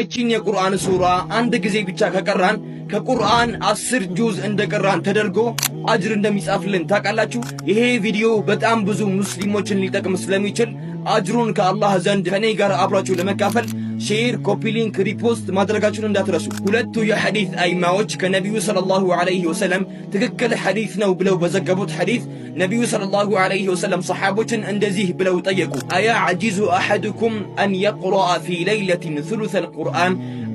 እቺን የቁርአን ሱራ አንድ ጊዜ ብቻ ከቀራን ከቁርአን 10 ጁዝ እንደቀራን ተደርጎ አጅር እንደሚጻፍልን ታውቃላችሁ። ይሄ ቪዲዮ በጣም ብዙ ሙስሊሞችን ሊጠቅም ስለሚችል አጅሩን ከአላህ ዘንድ ከኔ ጋር አብራችሁ ለመካፈል ሼር፣ ኮፒ ሊንክ፣ ሪፖስት ማድረጋችሁን እንዳትረሱ። ሁለቱ የሐዲስ አይማዎች ከነቢዩ ሰለላሁ ዐለይሂ ወሰለም ትክክል ሐዲስ ነው ብለው በዘገቡት ሐዲስ ነቢዩ ሰለላሁ ዐለይሂ ወሰለም ሰሓቦችን እንደዚህ ብለው ጠየቁ። አያዕጂዙ አሐዱኩም አን የቅረአ ፊ ለይለትን ሱሉሰል ቁርአን፣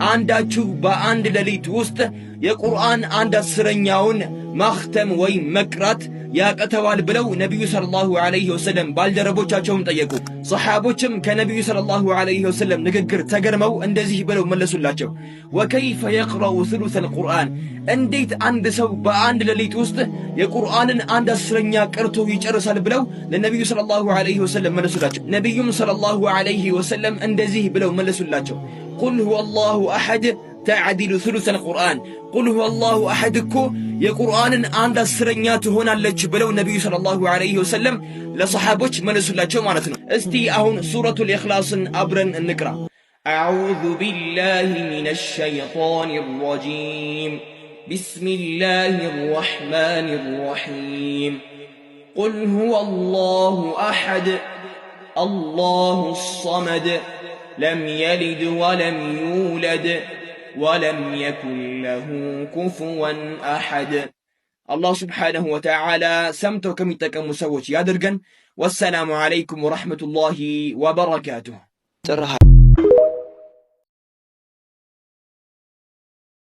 አንዳችሁ በአንድ ሌሊት ውስጥ የቁርአን 1/10ኛውን ማኽተም ወይም መቅራት ያቀተዋል ብለው ነቢዩ ሰለላሁ ዐለይሂ ወሰለም ባልደረቦቻቸውን ጠየቁ። ሰሓቦችም ከነቢዩ ሰለላሁ ዐለይሂ ወሰለም ንግግር ተገርመው እንደዚህ ብለው መለሱላቸው። ወከይፈ የቅረኡ ሱሉሰል ቁርአን፣ እንዴት አንድ ሰው በአንድ ሌሊት ውስጥ የቁርአንን 1/10ኛ ቀርቶ ይጨርሳል ብለው ለነቢዩ ሰለላሁ ዐለይሂ ወሰለም መለሱላቸው። ነቢዩም ሰለላሁ ዐለይሂ ወሰለም እንደዚህ ብለው መለሱላቸው። ቁል ሁወ አላሁ አሐድ ተዕዲሉ ሱሉሰል ቁርአን፣ ቁል ሁወ አላሁ አሐድ እኮ የቁርአንን 1/10ኛ ትሆናለች ብለው ነቢዩ ሰለላሁ ዐለይሂ ወሰለም ለሰሓቦች መለሱላቸው ማለት ነው። እስቲ አሁን ሱረቱል ኢኽላስን አብረን እንቅራ። አዑዙ ቢላሂ ሚነሽ ሸይጣኒር ረጂም ቢስሚላሂር ረሕማኒር ረሒም ቁል ሁወ አላሁ አሐድ አላሁ ሰመድ ለም የሊድ ወለም ዩውለድ ወለም የኩን ለሁ ኩፉወን አሐድ። አላህ ስብሓነሁ ወተዓላ ሰምተው ከሚጠቀሙ ሰዎች ያድርገን። ወሰላሙ ዓለይኩም ወረሕመቱላሂ ወበረካቱሁ።